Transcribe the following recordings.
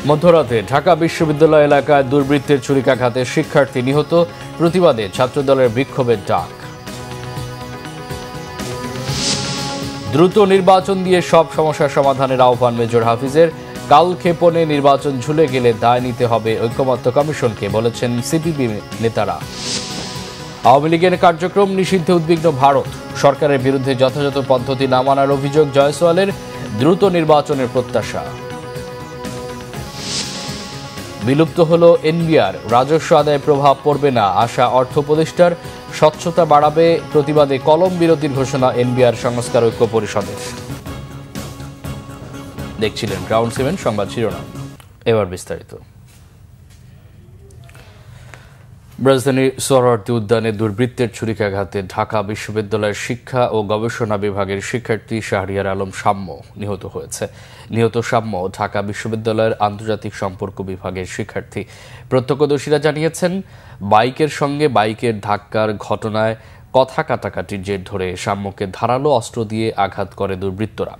মধ্যরাতে ঢাকা বিশ্ববিদ্যালয় এলাকায় দুর্বৃত্তের ছুরিকাঘাতে শিক্ষার্থী নিহত, প্রতিবাদে ছাত্রদলের বিক্ষোভের ডাক। দ্রুত নির্বাচন দিয়ে সব সমস্যার সমাধানের আহ্বান মেজর হাফিজের। কালক্ষেপণে নির্বাচন ঝুলে গেলে দায় নিতে হবে ঐকমত্য কমিশনকে, বলেছেন সিপিবি নেতারা। আওয়ামী লীগের কার্যক্রম নিষিদ্ধে উদ্বিগ্ন ভারত, সরকারের বিরুদ্ধে যথাযথ পদ্ধতি না মানার অভিযোগ জয়সওয়ালের, দ্রুত নির্বাচনের প্রত্যাশা। বিলুপ্ত হল এনবিআর, রাজস্ব আদায়ে প্রভাব পড়বে না আশা অর্থ উপদেষ্টার। স্বচ্ছতা বাড়াবে, প্রতিবাদে কলম বিরতির ঘোষণা এনবিআর সংস্কার ঐক্য পরিষদের। দেখছিলেন গ্রাউন্ড 7 সংবাদ শিরোনাম, এবার বিস্তারিত। রাজধানীর সোহরাওয়ার্দী উদ্যানে দুর্বৃত্তের ছুরিকাঘাতে ঢাকা বিশ্ববিদ্যালয়ের শিক্ষা ও গবেষণা বিভাগের শিক্ষার্থী শাহরিয়ার আলম শাম্য নিহত হয়েছে। নিহত শাম্য ঢাকা বিশ্ববিদ্যালয়ের আন্তর্জাতিক সম্পর্ক বিভাগের শিক্ষার্থী। প্রত্যক্ষদর্শীরা জানিয়েছেন, বাইকের সঙ্গে বাইকের ধাক্কার ঘটনায় কথা কাটাকাটির জের ধরে শাম্যকে ধারালো অস্ত্র দিয়ে আঘাত করে দুর্বৃত্তরা।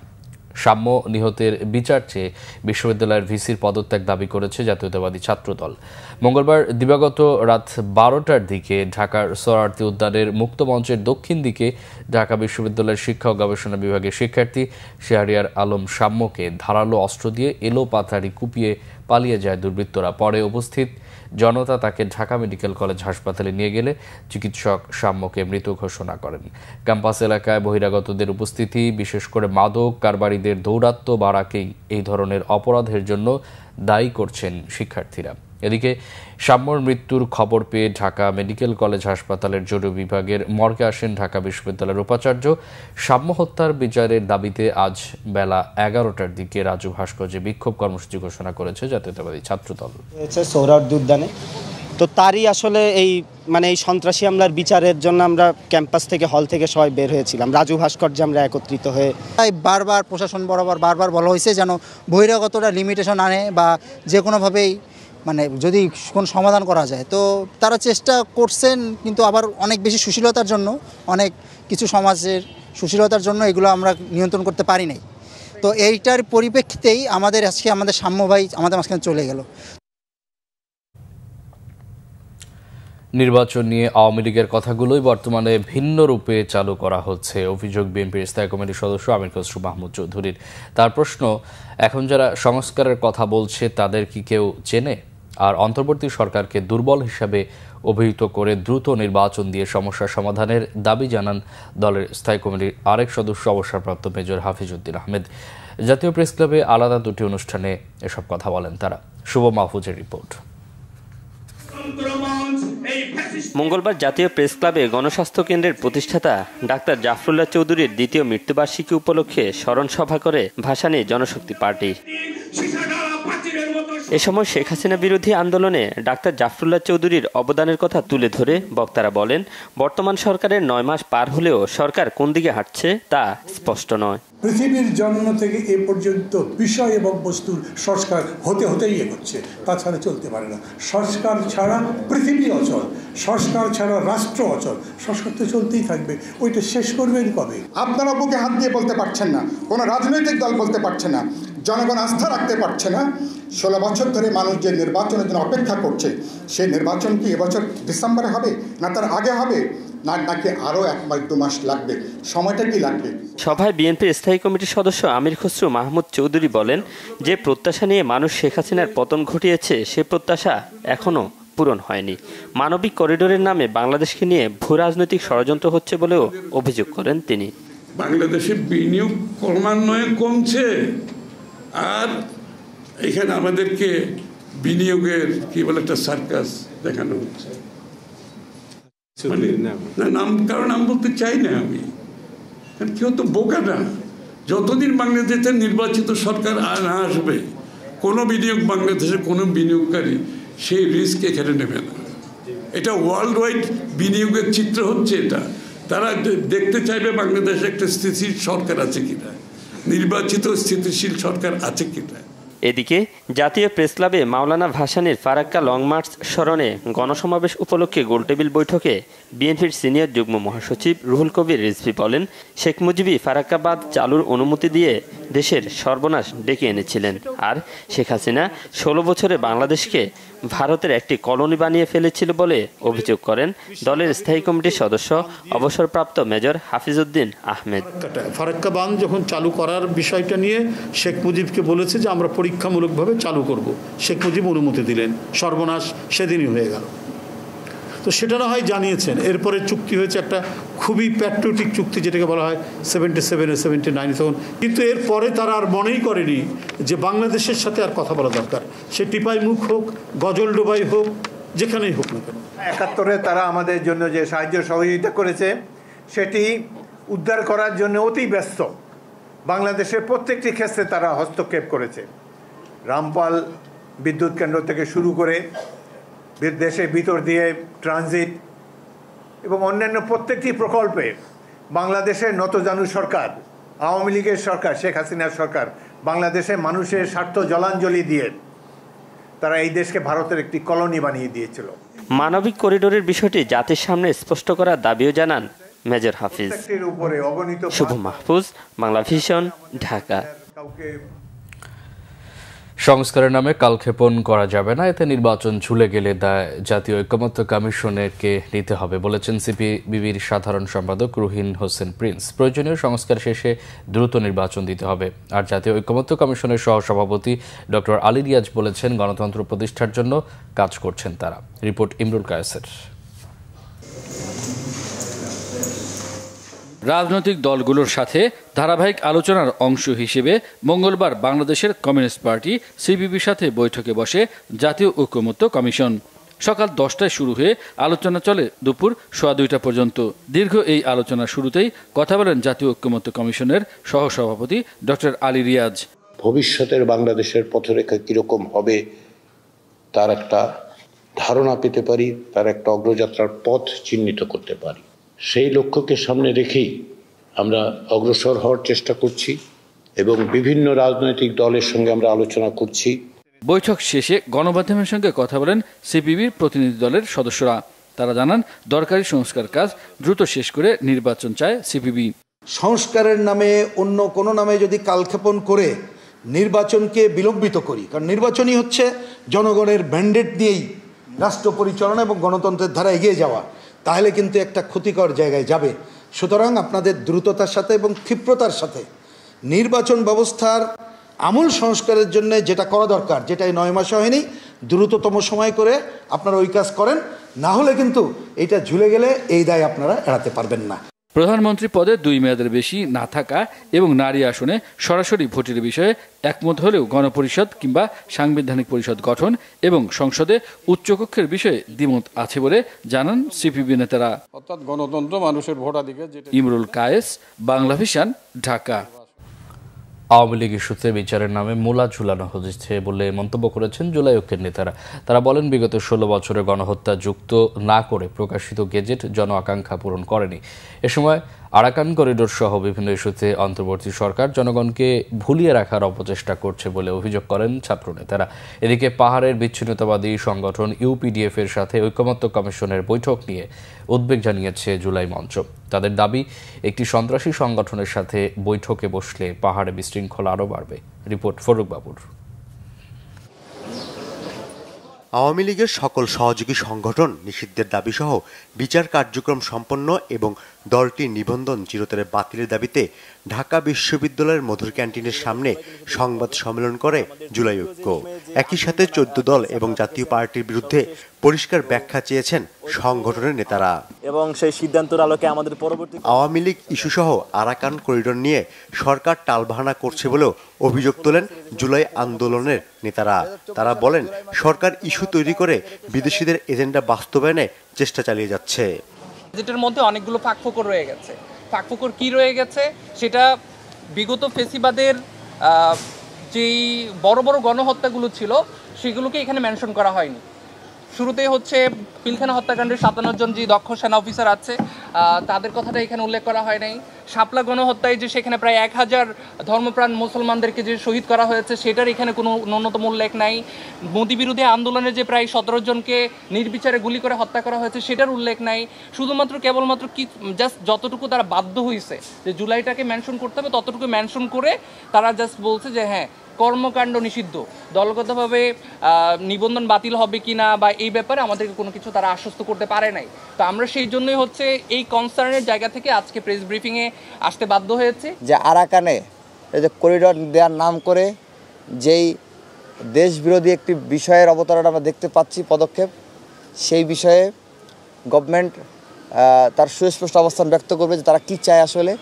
শাম্য নিহতের বিচার চেয়ে বিশ্ববিদ্যালয়ের ভিসির পদত্যাগ দাবি করেছে জাতীয়তাবাদী ছাত্রদল। মঙ্গলবার দিবাগত রাত 12টার দিকে ঢাকার সোহরাওয়ার্দী উদ্যানের মুক্ত মঞ্চের দক্ষিণ দিকে ঢাকা বিশ্ববিদ্যালয়ের শিক্ষা ও গবেষণা বিভাগের শিক্ষার্থী শাহরিয়ার আলম শাম্যকে ধারালো অস্ত্র দিয়ে এলোপাতাড়ি কুপিয়ে পালিয়ে যায় দুর্বৃত্তরা। পরে উপস্থিত জনতা তাকে ঢাকা মেডিকেল কলেজ হাসপাতালে নিয়ে গেলে চিকিৎসক শাম্যকে মৃত ঘোষণা করেন। ক্যাম্পাস এলাকায় বহিরাগতদের উপস্থিতি, বিশেষ করে মাদক কারবারিদের দৌরাত্ম্য বাড়াকেই এই ধরনের অপরাধের জন্য দায়ী করছেন শিক্ষার্থীরা। এদিকে শাম্যর মৃত্যুর খবর পেয়ে ঢাকা মেডিকেল কলেজ হাসপাতালের জরুরি বিভাগের মর্গে আসেন ঢাকা বিশ্ববিদ্যালয়ের উপাচার্য। শাম্য হত্যার বিচারের দাবিতে আজ বেলা 11টার দিকে রাজু ভাস্কর্যে বিক্ষোভ কর্মসূচি ঘোষণা করেছে জাতীয়তাবাদী ছাত্রদল। সোহরাওয়ার্দী উদ্যানে তো তারই আসলে এই সন্ত্রাসী হামলার বিচারের জন্য আমরা ক্যাম্পাস থেকে, হল থেকে সবাই বের হয়েছিলাম। রাজু ভাস্কর্যে আমরা একত্রিত হয়ে বারবার প্রশাসন বরাবর বলা হয়েছে যেন বহিরাগতরা লিমিটেশন আনে বা যে কোনোভাবেই যদি কোন সমাধান করা যায়। তো তারা চেষ্টা করছেন, কিন্তু আবার অনেক বেশি সুশীলতার জন্য, অনেক কিছু সমাজের সুশীলতার জন্য এগুলো আমরা নিয়ন্ত্রণ করতে পারি নাই। তো এইটার পরিপ্রেক্ষিতেই আজকে আমাদের শাম্য ভাই আমাদের মাঝখানে চলে গেল। নির্বাচন নিয়ে আওয়ামী লীগের কথাগুলোই বর্তমানে ভিন্ন রূপে চালু করা হচ্ছে, অভিযোগ বিএনপির স্থায়ী কমিটির সদস্য আমির খসরু মাহমুদ চৌধুরীর। তার প্রশ্ন, এখন যারা সংস্কারের কথা বলছে তাদের কি কেউ চেনে? আর অন্তর্বর্তী সরকারকে দুর্বল হিসাবে অভিহিত করে দ্রুত নির্বাচন দিয়ে সমস্যার সমাধানের দাবি জানান দলের স্থায়ী কমিটির আরেক সদস্য অবসরপ্রাপ্ত মেজর হাফিজউদ্দিন আহমেদ। জাতীয় প্রেস ক্লাবে আলাদা দুটি অনুষ্ঠানে এসব কথা বলেন তারা। শুভ মাহফুজের রিপোর্ট। মঙ্গলবার জাতীয় প্রেস ক্লাবে গণস্বাস্থ্য কেন্দ্রের প্রতিষ্ঠাতা ডাক্তার জাফরুল্লাহ চৌধুরীর দ্বিতীয় মৃত্যুবার্ষিকী উপলক্ষে স্মরণ সভা করে ভাসানী জনশক্তি পার্টি। এ সময় শেখ হাসিনা বিরোধী আন্দোলনে ডাক্তার জাফরুল্লাহ চৌধুরীর অবদানের কথা তুলে ধরে বক্তারা বলেন, বর্তমান সরকারের 9 মাস পার হলেও সরকার কোন দিকে হাঁটছে তা স্পষ্ট নয়। পৃথিবীর জন্ম থেকে এ পর্যন্ত বিষয় এবং বস্তুর সংস্কার হতেই এগোচ্ছে, তাছাড়া চলতে পারে না। সংস্কার ছাড়া পৃথিবী অচল, সংস্কার ছাড়া রাষ্ট্র অচল। সংস্কার তো চলতেই থাকবে, ওইটা শেষ করবেন কবে? আপনারা বুকে হাত দিয়ে বলতে পারছেন না, কোনো রাজনৈতিক দল বলতে পারছে না, জনগণ আস্থা রাখতে পারছে না। 16 বছর ধরে মানুষ যে নির্বাচনের জন্য অপেক্ষা করছে, সেই নির্বাচন কি এবছর ডিসেম্বরে হবে, না তার আগে হবে, নাকি আরও 1 মাস 2 মাস লাগবে? সময়টা কি লাগবে? সভায় বিএনপির স্থায়ী কমিটির সদস্য আমির খসরু মাহমুদ চৌধুরী বলেন, যে প্রত্যাশা নিয়ে মানুষ শেখ হাসিনার পতন ঘটিয়েছে সে প্রত্যাশা এখনও পূরণ হয়নি। মানবিক করিডোরের নামে বাংলাদেশকে নিয়ে ভূ রাজনৈতিক ষড়যন্ত্র হচ্ছে বলেও অভিযোগ করেন তিনি। বাংলাদেশে বিনিয়োগ ক্রমান্বয়ে কমছে, আর এখানে আমাদেরকে বিনিয়োগের কি বলে একটা সার্কাস দেখানো হচ্ছে। নাম বলতে চাই না আমি, কারণ কেউ তো বোকা না। যতদিন বাংলাদেশে নির্বাচিত সরকার না আসবে, কোনো বিনিয়োগ বাংলাদেশের কোনো বিনিয়োগকারী সেই রিস্ক এখানে নেবে না। এটা ওয়ার্ল্ড ওয়াইড বিনিয়োগের চিত্র হচ্ছে এটা। তারা দেখতে চাইবে বাংলাদেশে একটা স্থিতিশীল সরকার আছে কিনা, নির্বাচিত স্থিতিশীল সরকার আছে কিনা। এ এদিকে জাতীয় প্রেসক্লাবে মাওলানা ভাসানীর ফারাক্কা লং মার্চ স্মরণে গণসমাবেশ উপলক্ষে গোলটেবিল বৈঠকে বিএনপির সিনিয়র যুগ্ম মহাসচিব রুহুল কবির রিজভী বলেন, শেখ মুজিবই ফারাক্কা বাঁধ চালুর অনুমতি দিয়ে দেশের সর্বনাশ ডেকে এনেছিলেন, আর শেখ হাসিনা ১৬ বছরে বাংলাদেশকে ভারতের একটি কলোনি বানিয়ে ফেলেছিল বলে অভিযোগ করেন দলের স্থায়ী কমিটির সদস্য অবসরপ্রাপ্ত মেজর হাফিজউদ্দিন আহমেদ। ফারাক্কা বাঁধ যখন চালু করার বিষয়টা নিয়ে শেখ মুজিবকে বলেছে যে আমরা পরীক্ষামূলকভাবে চালু করব, শেখ মুজিব অনুমতি দিলেন, সর্বনাশ সেদিনই হয়ে গেল। তো সেটা না হয় জানিয়েছেন। এরপরে চুক্তি হয়েছে একটা খুবই প্যাট্রিয়টিক চুক্তি, যেটাকে বলা হয় 77 79 তখন, কিন্তু এরপরে তারা আর মনেই করেনি যে বাংলাদেশের সাথে আর কথা বলা দরকার, সে টিপাই মুখ হোক, গজলডোবাই হোক, যেখানেই হোক না কেন। ৭১-এ তারা আমাদের জন্য যে সাহায্য সহযোগিতা করেছে সেটি উদ্ধার করার জন্য অতি ব্যস্ত। বাংলাদেশের প্রত্যেকটি ক্ষেত্রে তারা হস্তক্ষেপ করেছে। রামপাল বিদ্যুৎ কেন্দ্র থেকে শুরু করে দেশের ভিতর দিয়ে ট্রানজিট এবং অন্যান্য প্রত্যেকটি প্রকল্পে বাংলাদেশের নতজানু সরকার, আওয়ামী লীগের সরকার, শেখ হাসিনার সরকার বাংলাদেশের মানুষের স্বার্থ জলাঞ্জলি দিয়ে তারা এই দেশকে ভারতের একটি কলোনি বানিয়ে দিয়েছিল। মানবিক করিডোরের বিষয়টি জাতির সামনে স্পষ্ট করার দাবিও জানান মেজর হাফিজ। শুভ মাহফুজ, বাংলা ভিশন, ঢাকা। সংস্কারের নামে কালক্ষেপণ করা যাবে না, এতে নির্বাচন ঝুলে গেলে দায় জাতীয় ঐকমত্য কমিশনকে নিতে হবে বলেছেন সিপিবির সাধারণ সম্পাদক রুহিন হোসেন প্রিন্স। প্রয়োজনীয় সংস্কার শেষে দ্রুত নির্বাচন দিতে হবে। আর জাতীয় ঐকমত্য কমিশনের সহসভাপতি ডক্টর আলী রিয়াজ বলেছেন, গণতন্ত্র প্রতিষ্ঠার জন্য কাজ করছেন তারা। রিপোর্ট ইমরুল কায়েসের। রাজনৈতিক দলগুলোর সাথে ধারাবাহিক আলোচনার অংশ হিসেবে মঙ্গলবার বাংলাদেশের কমিউনিস্ট পার্টি সিপিবির সাথে বৈঠকে বসে জাতীয় ঐকমত্য কমিশন। সকাল 10টায় শুরু হয়ে আলোচনা চলে দুপুর 1:15 পর্যন্ত। দীর্ঘ এই আলোচনার শুরুতেই কথা বলেন জাতীয় ঐকমত্য কমিশনের সহসভাপতি ডক্টর আলী রিয়াজ। ভবিষ্যতের বাংলাদেশের পথরেখা কিরকম হবে তার একটা ধারণা পেতে পারি, তার একটা অগ্রযাত্রার পথ চিহ্নিত করতে পারি। সেই লক্ষ্যকে সামনে রেখেই আমরা অগ্রসর হওয়ার চেষ্টা করছি এবং বিভিন্ন রাজনৈতিক দলের সঙ্গে আমরা আলোচনা করছি। বৈঠক শেষে গণমাধ্যমের সঙ্গে কথা বলেন সিপিবির প্রতিনিধি দলের সদস্যরা। তারা জানান, দরকারি সংস্কার কাজ দ্রুত শেষ করে নির্বাচন চায় সিপিবি। সংস্কারের নামে অন্য কোনো নামে যদি কালক্ষেপণ করে নির্বাচনকে বিলম্বিত করি, কারণ নির্বাচনই হচ্ছে জনগণের ম্যান্ডেট দিয়েই রাষ্ট্র পরিচালনা এবং গণতন্ত্রের ধারা এগিয়ে যাওয়া, তাহলে কিন্তু একটা ক্ষতিকর জায়গায় যাবে। সুতরাং আপনাদের দ্রুততার সাথে এবং ক্ষিপ্রতার সাথে নির্বাচন ব্যবস্থার আমূল সংস্কারের জন্য যেটা করা দরকার, যেটা এই 9 মাসে হয়নি, দ্রুততম সময় করে আপনারা ওই কাজ করেন, না হলে কিন্তু এটা ঝুলে গেলে এই দায় আপনারা এড়াতে পারবেন না। প্রধানমন্ত্রী পদে 2 মেয়াদের বেশি না থাকা এবং নারী আসনে সরাসরি ভোটের বিষয়ে একমত হলেও গণপরিষদ কিংবা সাংবিধানিক পরিষদ গঠন এবং সংসদে উচ্চকক্ষের বিষয়ে দ্বিমত আছে বলে জানান সিপিবি নেতারা। অর্থাৎ গণতন্ত্র, মানুষের ভোটাধিকার। ইমরুল কায়েস, বাংলা ভিশন, ঢাকা। আওয়ামী লীগ ইস্যুতে বিচারের নামে মূলা ঝুলানো হচ্ছে বলে মন্তব্য করেছেন জুলাই ঐক্যের নেতারা। তারা বলেন, বিগত 16 বছরে গণহত্যা যুক্ত না করে প্রকাশিত গেজেট জন আকাঙ্ক্ষা পূরণ করেনি। এ সময় আরাকান করিডোর সহ বিভিন্ন ইস্যুতে অন্তর্বর্তী সরকার জনগণকে ভুলিয়ে রাখার অপচেষ্টা করছে বলে অভিযোগ করেন ছাত্রনেতারা। এদিকে পাহাড়ের বিচ্ছিন্নতাবাদী সংগঠন ইউপিডিএফ এর সাথে ঐকমত্য কমিশনের বৈঠক নিয়ে উদ্বেগ জানিয়েছে জুলাই মঞ্চ। তাদের দাবি, একটি সন্ত্রাসী সংগঠনের সাথে বৈঠকে বসলে পাহাড়ে বিশৃঙ্খলা আরও বাড়বে। রিপোর্ট ফরুক বাবুর। আওয়ামী লীগের সকল সহযোগী সংগঠন নিষিদ্ধের দাবিসহ বিচার কার্যক্রম সম্পন্ন এবং দলটির নিবন্ধন চিরতরে বাতিলের দাবিতে ঢাকা বিশ্ববিদ্যালয়ের মধুর ক্যান্টিনের সামনে সংবাদ সম্মেলন করে জুলাই ঐক্য। একই সাথে 14 দল এবং জাতীয় পার্টির বিরুদ্ধে পরিষ্কার ব্যাখ্যা চেয়েছেন সংগঠনের নেতারা এবং সেই সিদ্ধান্তের আলোকে আমাদের পরবর্তী আওয়ামী লীগ ইস্যুসহ আরাকান করিডোর নিয়ে সরকার টালবাহানা করছে বলেও অভিযোগ তোলেন জুলাই আন্দোলনের নেতারা। তারা বলেন, সরকার ইস্যু তৈরি করে বিদেশিদের এজেন্ডা বাস্তবায়নে চেষ্টা চালিয়ে যাচ্ছে। বাজেটের মধ্যে অনেকগুলো ফাঁকফোকর রয়ে গেছে। ফাঁকফোকর কি রয়ে গেছে সেটা বিগত ফেসিবাদের যেই বড় বড় গণহত্যাগুলো ছিল সেগুলোকে এখানে মেনশন করা হয়নি। শুরুতেই হচ্ছে পিলখানা হত্যাকাণ্ডের 57 জন যে দক্ষ সেনা অফিসার আছে তাদের কথাটা এখানে উল্লেখ করা হয় নাই। শাপলা গণহত্যায় যে সেখানে প্রায় 1000 ধর্মপ্রাণ মুসলমানদেরকে যে শহীদ করা হয়েছে সেটার এখানে কোনো ন্যূনতম উল্লেখ নাই। মোদি বিরোধী আন্দোলনে যে প্রায় 17 জনকে নির্বিচারে গুলি করে হত্যা করা হয়েছে সেটার উল্লেখ নাই। শুধুমাত্র কেবলমাত্র কি জাস্ট যতটুকু তারা বাধ্য হয়েছে যে জুলাইটাকে মেনশন করতে হবে ততটুকু মেনশন করে তারা জাস্ট বলছে যে হ্যাঁ কর্মকাণ্ড নিষিদ্ধ, দলগতভাবে নিবন্ধন বাতিল হবে কিনা বা এই ব্যাপারে আমাদেরকে কোনো কিছু তারা আশ্বস্ত করতে পারে নাই। তো আমরা সেই জন্যই হচ্ছে এই কনসার্নের জায়গা থেকে আজকে প্রেস ব্রিফিংয়ে আসতে বাধ্য হয়েছে। যে আরাকানে এই যে করিডোর দেওয়ার নাম করে যেই দেশ বিরোধী একটি বিষয়ের অবতারণা আমরা দেখতে পাচ্ছি পদক্ষেপ, সেই বিষয়ে গভর্নমেন্ট তার সুস্পষ্ট অবস্থান ব্যক্ত করবে যে তারা কী চায় আসলে।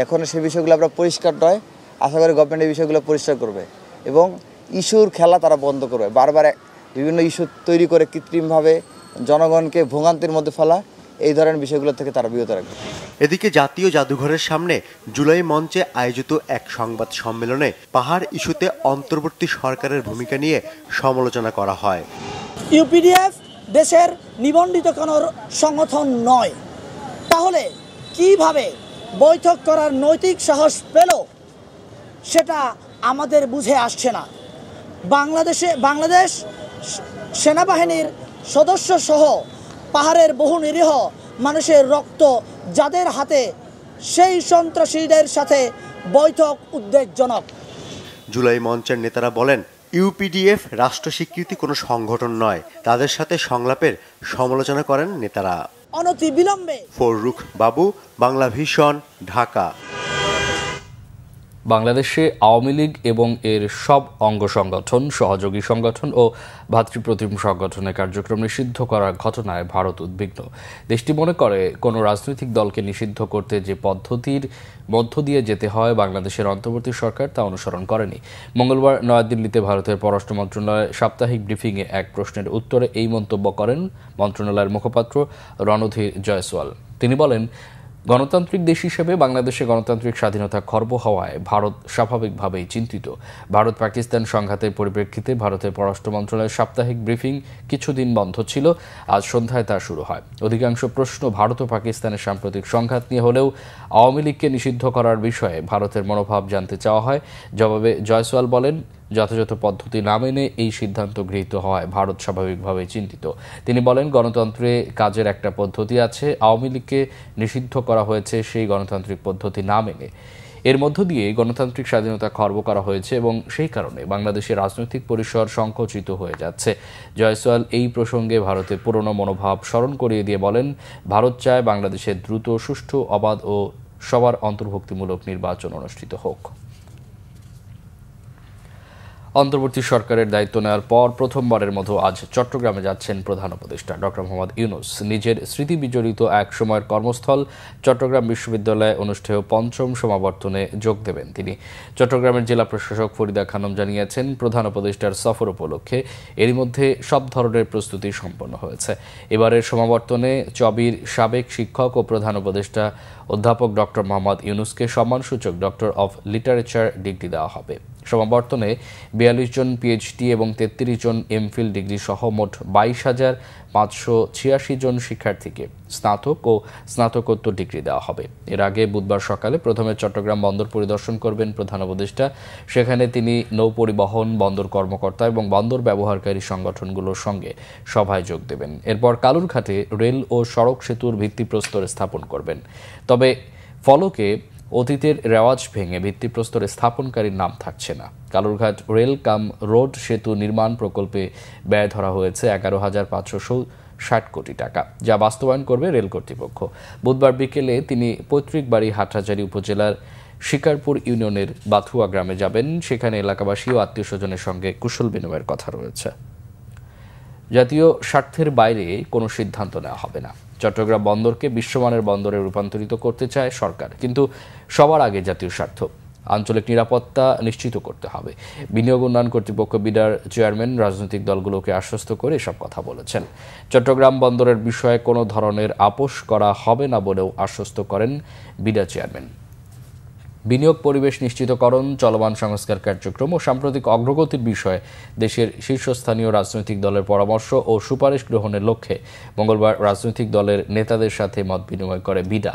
এখন সেই বিষয়গুলো আমরা পরিষ্কার নয়, আশা করি গভর্নমেন্ট এই বিষয়গুলো পরিষ্কার করবে এবং ইস্যুর খেলা তারা বন্ধ করবে। বারবার বিভিন্ন ইস্যু তৈরি করে কৃত্রিমভাবে জনগণকে ভোগান্তির মধ্যে ফেলা, এই ধরনের বিষয়গুলো থেকে তারা বিরত রাখবে। এদিকে জাতীয় জাদুঘরের সামনে জুলাই মঞ্চে আয়োজিত এক সংবাদ সম্মেলনে পাহাড় ইস্যুতে অন্তর্বর্তী সরকারের ভূমিকা নিয়ে সমালোচনা করা হয়। ইউপিডিএফ দেশের নিবন্ধিত কোনো সংগঠন নয়, তাহলে কিভাবে বৈঠক করার নৈতিক সাহস পেল সেটা আমাদের বুঝে আসছে না। বাংলাদেশ সেনাবাহিনীর সদস্য সহ পাহাড়ের বহু নিরীহ মানুষের রক্ত যাদের হাতে, সেই সন্ত্রাসীদের সাথে বৈঠক উদ্বেগজনক। জুলাই মঞ্চের নেতারা বলেন, ইউপিডিএফ রাষ্ট্র স্বীকৃতি কোনো সংগঠন নয়, তাদের সাথে সংলাপের সমালোচনা করেন নেতারা। অনতিবিলম্বে ফররুখ বাবু, বাংলা ভিশন, ঢাকা। বাংলাদেশে আওয়ামী লীগ এবং এর সব অঙ্গ সংগঠন, সহযোগী সংগঠন ও ভাতৃপ্রতিম সংগঠনের কার্যক্রম নিষিদ্ধ করার ঘটনায় ভারত উদ্বিগ্ন। দেশটি মনে করে কোনো রাজনৈতিক দলকে নিষিদ্ধ করতে যে পদ্ধতির মধ্য দিয়ে যেতে হয় বাংলাদেশের অন্তর্বর্তী সরকার তা অনুসরণ করেনি। মঙ্গলবার নয়াদিল্লিতে ভারতের পররাষ্ট্র মন্ত্রণালয়ের সাপ্তাহিক ব্রিফিংয়ে এক প্রশ্নের উত্তরে এই মন্তব্য করেন মন্ত্রণালয়ের মুখপাত্র রণধীর জয়সওয়াল। তিনি বলেন, গণতান্ত্রিক দেশ হিসেবে বাংলাদেশে গণতান্ত্রিক স্বাধীনতা খর্ব হওয়ায় ভারত স্বাভাবিকভাবেই চিন্তিত। ভারত পাকিস্তান সংঘাতের পরিপ্রেক্ষিতে ভারতের পররাষ্ট্র মন্ত্রণালয়ের সাপ্তাহিক ব্রিফিং কিছুদিন বন্ধ ছিল, আজ সন্ধ্যায় তা শুরু হয়। অধিকাংশ প্রশ্ন ভারত ও পাকিস্তানের সাম্প্রতিক সংঘাত নিয়ে হলেও আওয়ামী লীগকে নিষিদ্ধ করার বিষয়ে ভারতের মনোভাব জানতে চাওয়া হয়। জবাবে জয়সওয়াল বলেন, যথাযথ পদ্ধতি না মেনে এই সিদ্ধান্ত গৃহীত হওয়ায় ভারত স্বাভাবিকভাবে চিন্তিত। তিনি বলেন, গণতন্ত্রে কাজের একটা পদ্ধতি আছে, আওয়ামী লীগকে নিষিদ্ধ করা হয়েছে সেই গণতান্ত্রিক পদ্ধতি না মেনে। এর মধ্য দিয়ে গণতান্ত্রিক স্বাধীনতা খর্ব করা হয়েছে এবং সেই কারণে বাংলাদেশের রাজনৈতিক পরিসর সংকুচিত হয়ে যাচ্ছে। জয়সওয়াল এই প্রসঙ্গে ভারতের পুরনো মনোভাব স্মরণ করিয়ে দিয়ে বলেন, ভারত চায় বাংলাদেশের দ্রুত, সুষ্ঠু, অবাধ ও সবার অন্তর্ভুক্তিমূলক নির্বাচন অনুষ্ঠিত হোক। অন্তর্বর্তী সরকারের দায়িত্ব নেওয়ার পর প্রথমবারের মতো আজ চট্টগ্রামে যাচ্ছেন প্রধান উপদেষ্টা ডক্টর মোহাম্মদ ইউনূস। নিজের স্মৃতি বিজড়িত এক সময়ের কর্মস্থল চট্টগ্রাম বিশ্ববিদ্যালয়ে অনুষ্ঠেয় ৫ম সমাবর্তনে যোগ দেবেন তিনি। চট্টগ্রামের জেলা প্রশাসক ফরিদা খানম জানিয়েছেন, প্রধান উপদেষ্টার সফর উপলক্ষে এরই মধ্যে সব ধরনের প্রস্তুতি সম্পন্ন হয়েছে। এবারের সমাবর্তনে চবির সাবেক শিক্ষক ও প্রধান উপদেষ্টা অধ্যাপক ডক্টর মোহাম্মদ ইউনূসকে সম্মানসূচক ডক্টর অফ লিটারেচার ডিগ্রি দেওয়া হবে। সমাবর্তনে ৪২ জন পিএইচডি এবং ৩৩ জন এমফিল ডিগ্রি সহ মোট ২২,৫৮৬ জন শিক্ষার্থীকে স্নাতক ও স্নাতকোত্তর ডিগ্রি দেওয়া হবে। এর আগে বুধবার সকালে প্রথমে চট্টগ্রাম বন্দর পরিদর্শন করবেন প্রধান উপদেষ্টা। সেখানে তিনি নৌ পরিবহন, বন্দর কর্মকর্তা এবং বন্দর ব্যবহারকারী সংগঠনগুলোর সঙ্গে সভায় যোগ দেবেন। এরপর কালুরঘাটে রেল ও সড়ক সেতুর ভিত্তিপ্রস্তর স্থাপন করবেন। তবে ফলকে অতীতের রেওয়াজ ভেঙে ভিত্তিপ্রস্তর স্থাপনকারীর নাম থাকছে না। কালুরঘাট রেল কাম রোড সেতু নির্মাণ প্রকল্পে ব্যয় ধরা হয়েছে ১১,৫৬০ কোটি টাকা, যা বাস্তবায়ন করবে রেল কর্তৃপক্ষ। বুধবার বিকেলে তিনি পৈতৃক বাড়ি হাটহাজারী উপজেলার শিকারপুর ইউনিয়নের বাথুয়া গ্রামে যাবেন। সেখানে এলাকাবাসী ও আত্মীয় স্বজনের সঙ্গে কুশল বিনিময়ের কথা রয়েছে। জাতীয় স্বার্থের বাইরে কোনো সিদ্ধান্ত নেওয়া হবে না। চট্টগ্রাম বন্দরকে বিশ্বমানের বন্দরে রূপান্তরিত করতে চায় সরকার, কিন্তু সবার আগে জাতীয় স্বার্থ, আঞ্চলিক নিরাপত্তা নিশ্চিত করতে হবে। বিনিয়োগ উন্নয়ন কর্তৃপক্ষ বিডার চেয়ারম্যান রাজনৈতিক দলগুলোকে আশ্বস্ত করে এসব কথা বলেছেন। চট্টগ্রাম বন্দরের বিষয়ে কোনো ধরনের আপোষ করা হবে না বলেও আশ্বস্ত করেন বিডা চেয়ারম্যান। বিনিয়োগ পরিবেশ নিশ্চিতকরণ, চলমান সংস্কার কার্যক্রম ও সাম্প্রতিক অগ্রগতির বিষয়ে দেশের শীর্ষস্থানীয় রাজনৈতিক দলের পরামর্শ ও সুপারিশ গ্রহণের লক্ষ্যে মঙ্গলবার রাজনৈতিক দলের নেতাদের সাথে মত বিনিময় করে বিডা।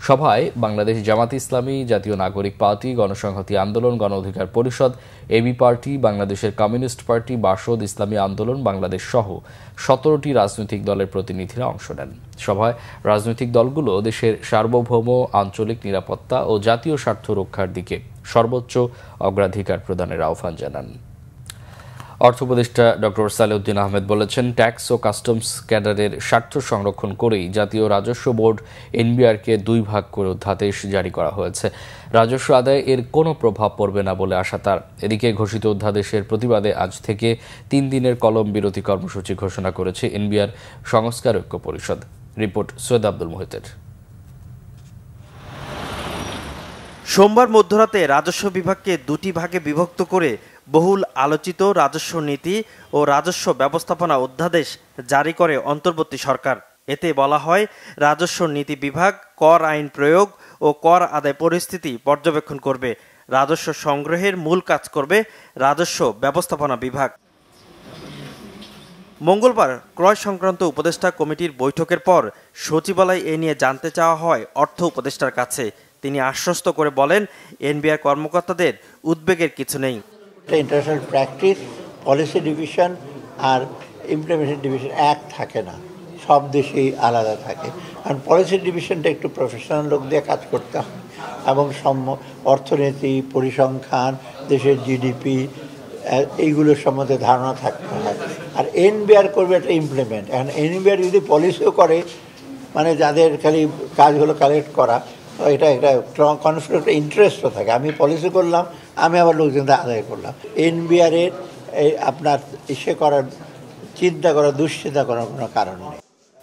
সভায় বাংলাদেশ জামাত ইসলামী, জাতীয় নাগরিক পার্টি, গণসংহতি আন্দোলন, গণ অধিকার পরিষদ, এবি পার্টি, বাংলাদেশের কমিউনিস্ট পার্টি, বাসদ, ইসলামী আন্দোলন বাংলাদেশ সহ 17টি রাজনৈতিক দলের প্রতিনিধিরা অংশ নেন। সভায় রাজনৈতিক দলগুলো দেশের সার্বভৌম, আঞ্চলিক নিরাপত্তা ও জাতীয় স্বার্থ রক্ষার দিকে সর্বোচ্চ অগ্রাধিকার প্রদানের আহ্বান জানান। অর্থ উপদেষ্টা ডক্টর সালেউদ্দিন আহমেদ বলেছেন, ট্যাক্স ও কাস্টমস ক্যাডারের স্বার্থ সংরক্ষণ করেই জাতীয় রাজস্ব বোর্ড এনবিআরকে 2 ভাগ করে অধ্যাদেশ জারি করা হয়েছে। রাজস্ব আদায়ে এর কোনো প্রভাব পড়বে না বলে আশা তার। এদিকে ঘোষিত অধ্যাদেশের প্রতিবাদে আজ থেকে 3 দিনের কলম বিরতি কর্মসূচি ঘোষণা করেছে এনবিআর সংস্কার ঐক্য পরিষদ। রিপোর্ট সৈয়দ আব্দুল মুহিতের। সোমবার মধ্যরাতে রাজস্ব বিভাগকে 2টি ভাগে বিভক্ত করে বহুল আলোচিত রাজস্ব নীতি ও রাজস্ব ব্যবস্থাপনা অধ্যাদেশ জারি করে অন্তর্বর্তী সরকার। এতে বলা হয়, রাজস্ব নীতি বিভাগ কর আইন প্রয়োগ ও কর আদায় পরিস্থিতি পর্যবেক্ষণ করবে। রাজস্ব সংগ্রহের মূল কাজ করবে রাজস্ব ব্যবস্থাপনা বিভাগ। মঙ্গলবার ক্রয় সংক্রান্ত উপদেষ্টা কমিটির বৈঠকের পর সচিবালয় এ নিয়ে জানতে চাওয়া হয় অর্থ উপদেষ্টার কাছে। তিনি আশ্বস্ত করে বলেন, এনবিআর কর্মকর্তাদের উদ্বেগের কিছু নেই। ইন্টারন্যাশনাল প্র্যাকটিস, পলিসি ডিভিশন আর ইমপ্লিমেন্টেশন ডিভিশন এক থাকে না, সব দেশেই আলাদা থাকে। কারণ পলিসি ডিভিশনটা একটু প্রফেশনাল লোক দিয়ে কাজ করতে হয় এবং অর্থনীতি, পরিসংখ্যান, দেশের জিডিপি এইগুলোর সম্বন্ধে ধারণা থাকতে হয়। আর এনবিআর করবে একটা ইমপ্লিমেন্ট। এখন এনবিআর যদি পলিসিও করে, মানে যাদের খালি কাজ হলো কালেক্ট করা, এটা একটা কনফ্লিক্ট ইন্টারেস্টও থাকে। আমি পলিসি করলাম, আমি আবার লোকজনদের আদায় করলাম। এনবিআরের আপনার করার চিন্তা করা, দুশ্চিন্তা করার কোনো কারণ নেই।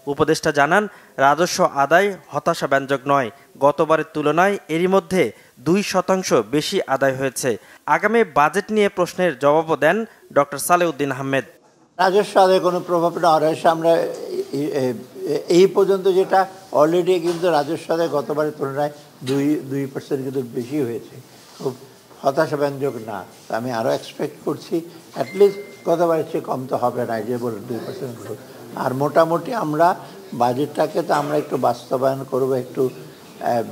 উপদেষ্টা জানান, রাজস্ব আদায় হতাশাব্যঞ্জক নয়। গতবারের তুলনায় এরই মধ্যে 2% বেশি আদায় হয়েছে। আগামী বাজেট নিয়ে প্রশ্নের জবাবও দেন ডক্টর সালেউদ্দিন আহমেদ। রাজস্ব আদায় কোনো প্রভাব না, রাজস্ব আমরা এই পর্যন্ত যেটা অলরেডি কিন্তু রাজস্ব আদায় গতবারের তুলনায় 2% কিন্তু বেশি হয়েছে। খুব হতাশাব্যঞ্জক না। আমি আরও এক্সপেক্ট করছি অ্যাটলিস্ট গতবারের চেয়ে কম তো হবে না, যে বলে 2% গ্রোথ। আর মোটামুটি আমরা বাজেটটাকে তো আমরা একটু বাস্তবায়ন করব, একটু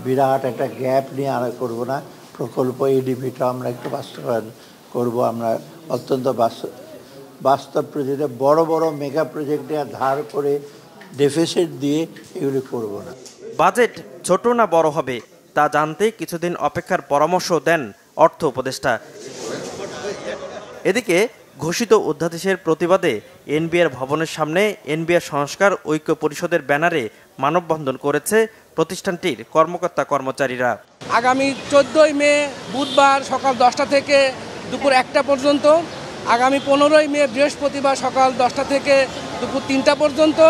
বিরাট একটা গ্যাপ নিয়ে আর করবো না। প্রকল্প এডিপিটা আমরা একটু বাস্তবায়ন করব। আমরা অত্যন্ত বাস্তব প্রজেক্টে বড় বড় মেগা প্রজেক্ট নিয়ে ধার করে ডেফিসিট দিয়ে এগুলি করব না। বাজেট ছোট না বড় হবে তা জানতে কিছুদিন অপেক্ষার পরামর্শ দেন অর্থ উপদেষ্টা। এদিকে ঘোষিত অধ্যাদেশের প্রতিবাদে এনবিআর ভবনের সামনে এনবিআর সংস্কার ঐক্য পরিষদের ব্যানারে মানববন্ধন করেছে প্রতিষ্ঠানটির কর্মকর্তা কর্মচারীরা। আগামী 14ই মে বুধবার সকাল 10টা থেকে দুপুর 1টা পর্যন্ত, আগামী 15ই মে বৃহস্পতিবার সকাল 10টা থেকে দুপুর 3টা পর্যন্ত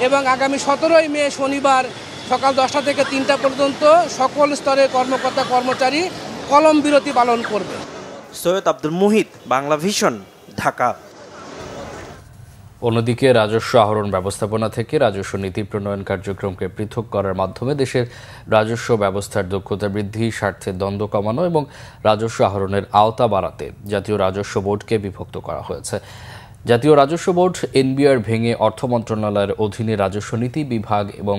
এবং আগামী 17ই মে শনিবার সকাল 10টা থেকে 3টা পর্যন্ত সকল স্তরের কর্মকর্তা কর্মচারী কলম বিরতি পালন করবে। সৈয়দ আব্দুল মুহিত, বাংলা ভিশন, ঢাকা। অন্যদিকে রাজস্ব আহরণ ব্যবস্থাপনা থেকে রাজস্ব নীতি প্রণয়ন কার্যক্রমকে পৃথক করার মাধ্যমে দেশের রাজস্ব ব্যবস্থার দক্ষতা বৃদ্ধি, স্বার্থের দ্বন্দ্ব কমানো এবং রাজস্ব আহরণের আওতা বাড়াতে জাতীয় রাজস্ব বোর্ডকে বিভক্ত করা হয়েছে। জাতীয় রাজস্ব বোর্ড এনবিআর ভেঙে অর্থ মন্ত্রণালয়ের অধীনে রাজস্ব নীতি বিভাগ এবং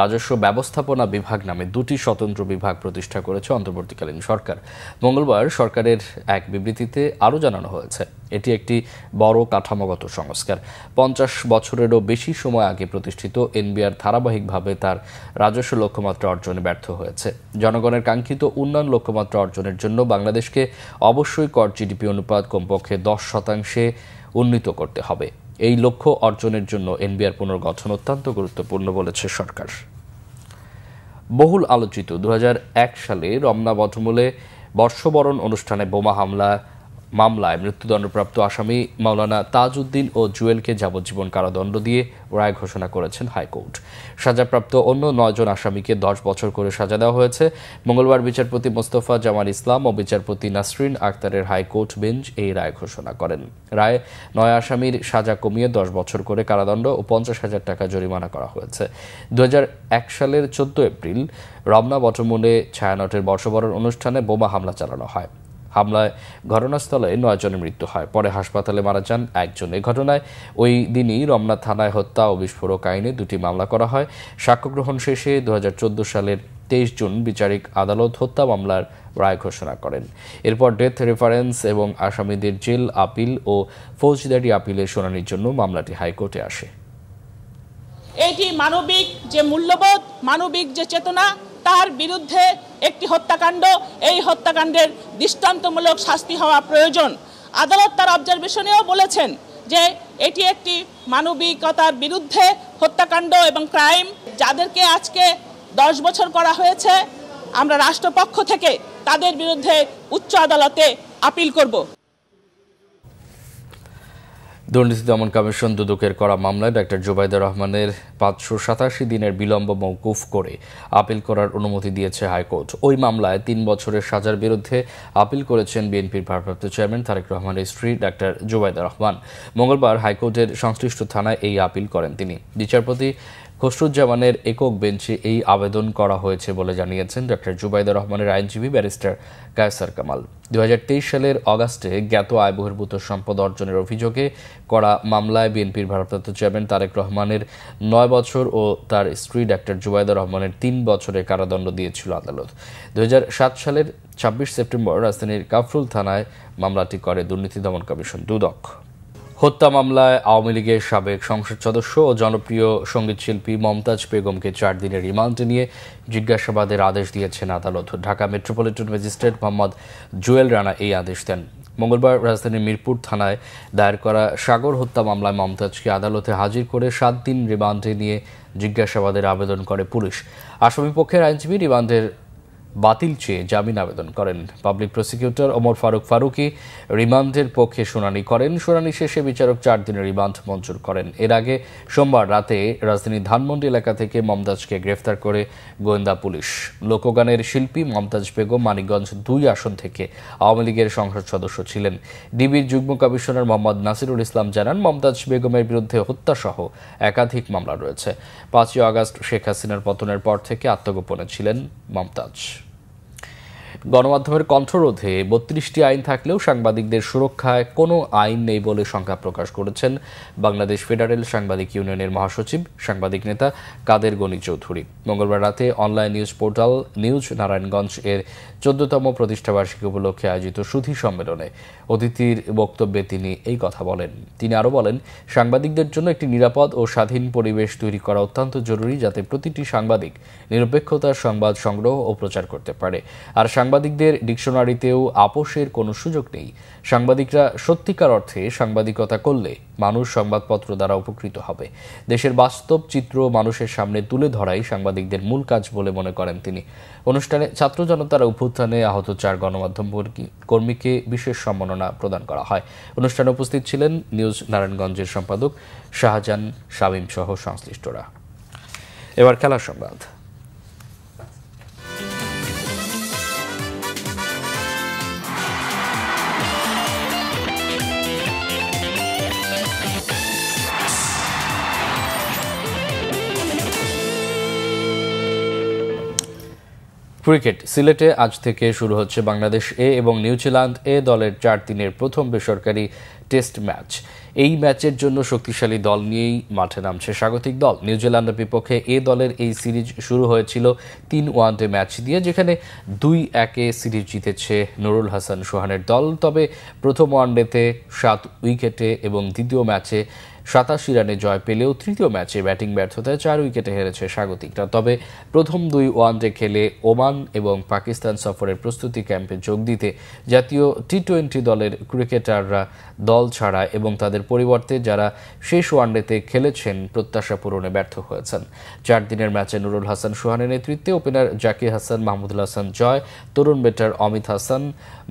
রাজস্ব ব্যবস্থাপনা বিভাগ নামে 2টি স্বতন্ত্র বিভাগ প্রতিষ্ঠা করেছে অন্তর্বর্তীকালীন সরকার। মঙ্গলবার সরকারের এক বিবৃতিতে আরও জানানো হয়েছে, এটি একটি বড় কাঠামোগত সংস্কার। 50 বছরেরও বেশি সময় আগে প্রতিষ্ঠিত এনবিআর ধারাবাহিকভাবে তার রাজস্ব লক্ষ্যমাত্রা অর্জনে ব্যর্থ হয়েছে। জনগণের কাঙ্ক্ষিত উন্নয়ন লক্ষ্যমাত্রা অর্জনের জন্য বাংলাদেশকে অবশ্যই কর জিডিপি অনুপাত কমপক্ষে 10% উন্নীত করতে হবে। এই লক্ষ্য অর্জনের জন্য এনবিআর পুনর্গঠন অত্যন্ত গুরুত্বপূর্ণ বলেছে সরকার। বহুল আলোচিত 2001 সালে রমনা বটমূলে বর্ষবরণ অনুষ্ঠানে বোমা হামলা মামলায় মৃত্যুদণ্ডপ্রাপ্ত আসামি মাওলানা তাজউদ্দিন ও জুয়েলকে যাবজ্জীবন কারাদণ্ড দিয়ে রায় ঘোষণা করেছেন হাইকোর্ট। সাজাপ্রাপ্ত অন্য 9 জন আসামিকে 10 বছর করে সাজা দেওয়া হয়েছে। মঙ্গলবার বিচারপতি মোস্তফা জামাল ইসলাম ও বিচারপতি নাসরিন আক্তারের হাইকোর্ট বেঞ্চ এই রায় ঘোষণা করেন। রায়ে 9 আসামির সাজা কমিয়ে 10 বছর করে কারাদণ্ড ও 50,000 টাকা জরিমানা করা হয়েছে। 2001 সালের 14 এপ্রিল রমনা বটমূলে ছায়ানটের বর্ষবরণ অনুষ্ঠানে বোমা হামলা চালানো হয়। হামলায় ঘটনাস্থলে 9 জনের মৃত্যু হয়, পরে হাসপাতালে মারা যান 1 জন। এই ঘটনায় ওই দিনই রমনা থানায় হত্যা ও বিস্ফোরক আইনে 2টি মামলা করা হয়। সাক্ষ্য গ্রহণ শেষে 2014 সালের 23 জুন বিচারিক আদালত হত্যা মামলার রায় ঘোষণা করেন। এরপর ডেথ রেফারেন্স এবং আসামিদের জেল আপিল ও ফৌজদারি আপিলের শুনানির জন্য মামলাটি হাইকোর্টে আসে। এটি মানবিক যে মূল্যবোধ, মানবিক যে চেতনা, তার বিরুদ্ধে একটি হত্যাকাণ্ড। এই হত্যাকাণ্ডের দৃষ্টান্তমূলক শাস্তি হওয়া প্রয়োজন। আদালত তার অবজারভেশনেও বলেছেন যে এটি একটি মানবিকতার বিরুদ্ধে হত্যাকাণ্ড এবং ক্রাইম। যাদেরকে আজকে 10 বছর করা হয়েছে, আমরা রাষ্ট্রপক্ষ থেকে তাদের বিরুদ্ধে উচ্চ আদালতে আপিল করব। দুর্নীতি দমন কমিশন দুদকের করা মামলায় ডক্টর জুবাইদুর রহমানের 587 দিনের বিলম্ব মওকুফ করে আপিল করার অনুমতি দিয়েছে হাইকোর্ট। ওই মামলায় 3 বছরের সাজার বিরুদ্ধে আপিল করেছেন বিএনপির ভারপ্রাপ্ত চেয়ারম্যান তারেক রহমানের স্ত্রী ডক্টর জুবাইদুর রহমান। মঙ্গলবার হাইকোর্টের সংশ্লিষ্ট থানায় এই আপিল করেন তিনি। বিচারপতি খসরুজ্জামানের একক বেঞ্চে এই আবেদন করা হয়েছে বলে জানিয়েছেন ডক্টর জুবাইদুর রহমানের আইনজীবী ব্যারিস্টার কায়সার কামাল। 2023 সালের অগাস্টে জ্ঞাত আয় বহির্ভূত সম্পদ অর্জনের অভিযোগে করা মামলায় বিএনপির ভারপ্রাপ্ত চেয়ারম্যান তারেক রহমানের 9 বছর ও তার স্ত্রী ডক্টর জুবাইদুর রহমানের 3 বছরের কারাদণ্ড দিয়েছিল আদালত। 2007 সালের 26 সেপ্টেম্বর রাজধানীর কাফরুল থানায় মামলাটি করে দুর্নীতি দমন কমিশন দুদক। হত্যা মামলায় আওয়ামী লীগের সাবেক সংসদ সদস্য ও জনপ্রিয় সঙ্গীতশিল্পী মমতাজ বেগমকে 4 দিনের রিমান্ডে নিয়ে জিজ্ঞাসাবাদের আদেশ দিয়েছেন আদালত। ঢাকা মেট্রোপলিটন ম্যাজিস্ট্রেট মোহাম্মদ জুয়েল রানা এই আদেশ দেন। মঙ্গলবার রাজধানীর মিরপুর থানায় দায়ের করা সাগর হত্যা মামলায় মমতাজকে আদালতে হাজির করে 7 দিন রিমান্ডে নিয়ে জিজ্ঞাসাবাদের আবেদন করে পুলিশ। আসামিপক্ষের আইনজীবী রিমান্ডের বাতিল চেয়ে জামিন আবেদন করেন। পাবলিক প্রসিকিউটর ওমর ফারুকী রিমান্ডের পক্ষে শুনানি করেন। শুনানি শেষে বিচারক 4 দিনের রিমান্ড মঞ্জুর করেন। এর আগে সোমবার রাতে রাজধানীর ধানমন্ডি এলাকা থেকে মমতাজকে গ্রেফতার করে গোয়েন্দা পুলিশ। লোকগানের শিল্পী মমতাজ বেগম মানিকগঞ্জ 2 আসন থেকে আওয়ামী লীগের সংসদ সদস্য ছিলেন। ডিবির যুগ্ম কমিশনার মোহাম্মদ নাসিরুল ইসলাম জানান, মমতাজ বেগমের বিরুদ্ধে হত্যাসহ একাধিক মামলা রয়েছে। 5 আগস্ট শেখ হাসিনার পতনের পর থেকে আত্মগোপনে ছিলেন মমতাজ। গণমাধ্যমের কণ্ঠরোধে 32টি আইন থাকলেও সাংবাদিকদের সুরক্ষায় কোনো আইন নেই বলে শঙ্কা প্রকাশ করেছেন বাংলাদেশ ফেডারেল সাংবাদিক ইউনিয়নের মহাসচিব সাংবাদিক নেতা কাদের গনি চৌধুরী। মঙ্গলবার রাতে online news portal news Narayanganj এর 14তম প্রতিষ্ঠাবার্ষিকী উপলক্ষে আয়োজিত সুধী সম্মেলনে অতিথির বক্তব্যে তিনি এই কথা বলেন। তিনি আরও বলেন, সাংবাদিকদের জন্য একটি নিরাপদ ও স্বাধীন পরিবেশ তৈরি করা অত্যন্ত জরুরি, যাতে প্রতিটি সাংবাদিক নিরপেক্ষতার সংবাদ সংগ্রহ ও প্রচার করতে পারে। আর সাংবাদিকদের ডিকশনারিতেও আপোষের কোনো সুযোগ নেই। সাংবাদিকরা সত্যিকার অর্থে সাংবাদিকতা করলে মানুষ সংবাদপত্র দ্বারা উপকৃত হবে। দেশের বাস্তব চিত্র মানুষের সামনে তুলে ধরাই সাংবাদিকদের মূল কাজ বলে মনে করেন তিনি। অনুষ্ঠানে ছাত্র জনতার অভ্যুত্থানে আহত 4 গণমাধ্যম কর্মীকে বিশেষ সম্মাননা প্রদান করা হয়। অনুষ্ঠানে উপস্থিত ছিলেন নিউজ নারায়ণগঞ্জের সম্পাদক শাহজাহান শামীম সহ সংশ্লিষ্টরা। এবার খেলার সংবাদ। ক্রিকেট। সিলেটে আজ থেকে শুরু হচ্ছে বাংলাদেশ এ এবং নিউজিল্যান্ড এ দলের 4 দিনের প্রথম বেসরকারি টেস্ট ম্যাচ। এই ম্যাচের জন্য শক্তিশালী দল নিয়েই মাঠে নামছে স্বাগতিক দল। নিউজিল্যান্ডের বিপক্ষে এ দলের এই সিরিজ শুরু হয়েছিল 3 ওয়ানডে ম্যাচ দিয়ে, যেখানে 2-1 সিরিজ জিতেছে নুরুল হাসান সোহানের দল। তবে প্রথম ওয়ানডেতে 7 উইকেটে এবং দ্বিতীয় ম্যাচে 87 রানে জয় পেলেও তৃতীয় ম্যাচে ব্যাটিং ব্যর্থতায় 4 উইকেটে হেরেছে স্বাগতিকরা। তবে প্রথম 2 ওয়ানডে খেলে ওমান এবং পাকিস্তান সফরের প্রস্তুতি ক্যাম্পে যোগ দিতে জাতীয় টি-20 দলের ক্রিকেটাররা দল ছাড়া এবং তাদের পরিবর্তে যারা শেষ ওয়ানডেতে খেলেছেন প্রত্যাশা পূরণে ব্যর্থ হয়েছেন। 4 দিনের ম্যাচে নুরুল হাসান সোহানের নেতৃত্বে ওপেনার জাকির হাসান, মাহমুদুল হাসান জয়, তরুণ ব্যাটার অমিত হাসান,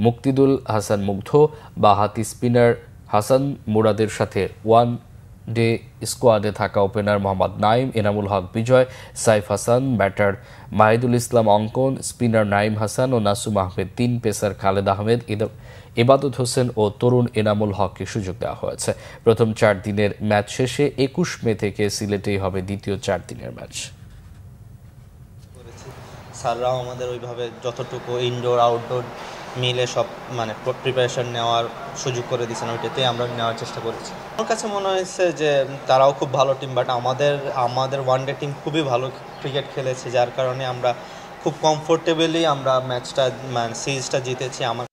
মুক্তিদুল হাসান মুগ্ধ, বাঁহাতি স্পিনার হাসান মুরাদের সাথে ওয়ান ডে স্কোয়াডে থাকা ওপেনার মোহাম্মদ নাইম, এনামুল হক বিজয়, সাইফ হাসান, ব্যাটার মাহিদুল ইসলাম অঙ্কন, স্পিনার নাইম হাসান ও নাসুম আহমেদ 3, পেসার খালেদ আহমেদ, এবাদত হোসেন ও তরুণ এনামুল হককে সুযোগ দেওয়া হয়েছে। প্রথম 4 দিনের ম্যাচ শেষে 21 মে থেকে সিলেটেই হবে দ্বিতীয় 4 দিনের ম্যাচ। স্যাররাও আমাদের ওইভাবে যতটুকু ইনডোর আউটডোর মিলে সব মানে প্রিপারেশন নেওয়ার সুযোগ করে দিয়েছেন, ওইটাতেই আমরা নেওয়ার চেষ্টা করেছি। আমার কাছে মনে হয়েছে যে তারাও খুব ভালো টিম, বাট আমাদের ওয়ানডে টিম খুবই ভালো ক্রিকেট খেলেছে, যার কারণে আমরা খুব কমফোর্টেবলি আমরা ম্যাচটা মানে সিরিজটা জিতেছি। আমার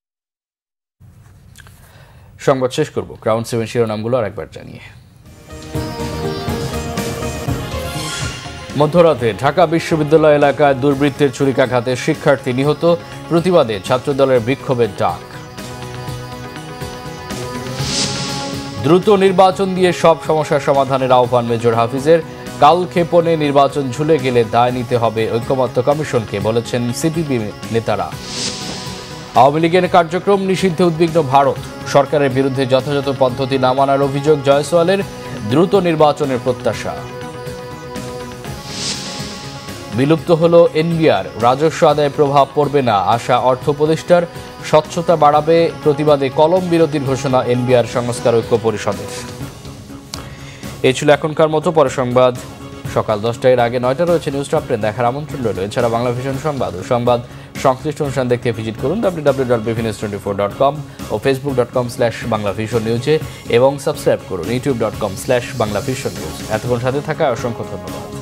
সংবাদ শেষ করব ক্রাউন 7 শিরোনামগুলো আরেকবার জানিয়ে। মধ্যরাতে ঢাকা বিশ্ববিদ্যালয় এলাকায় দুর্বৃত্তের ছুরিকাঘাতে শিক্ষার্থী নিহত, প্রতিবাদে ছাত্রদলের বিক্ষোভের ডাক। দ্রুত নির্বাচন দিয়ে সব সমস্যার সমাধানের আহ্বান মেজর হাফিজের, কালক্ষেপণে নির্বাচন ঝুলে গেলে দায় নিতে হবে ঐকমত্য কমিশনকে, বলেছেন সিপিবি নেতারা। আওয়ামী লীগের কার্যক্রম নিষিদ্ধে উদ্বিগ্ন ভারত, সরকারের বিরুদ্ধে যথাযথ পদ্ধতি না মানার অভিযোগ জয়সওয়ালের, দ্রুত নির্বাচনের প্রত্যাশা। বিলুপ্ত হল এনবিআর, রাজস্ব আদায়ে প্রভাব পড়বে না আশা অর্থ উপদেষ্টার, স্বচ্ছতা বাড়াবে, প্রতিবাদে কলম বিরতির ঘোষণা এনবিআর সংস্কার ঐক্য পরিষদের। এই ছিল এখনকার মতো, পরে সংবাদ সকাল 10টার আগে 9টা রয়েছে নিউজ টপ 10 দেখার আমন্ত্রণ রইল। এছাড়া বাংলা ভিশন সংবাদ ও সংবাদ সংশ্লিষ্ট অনুষ্ঠান দেখতে ভিজিট করুন www.bvnews24.com ও facebook.com/banglavisionnews এবং সাবস্ক্রাইব করুন youtube.com/banglavisionnews। এতক্ষণ সাথে থাকা অসংখ্য ধন্যবাদ।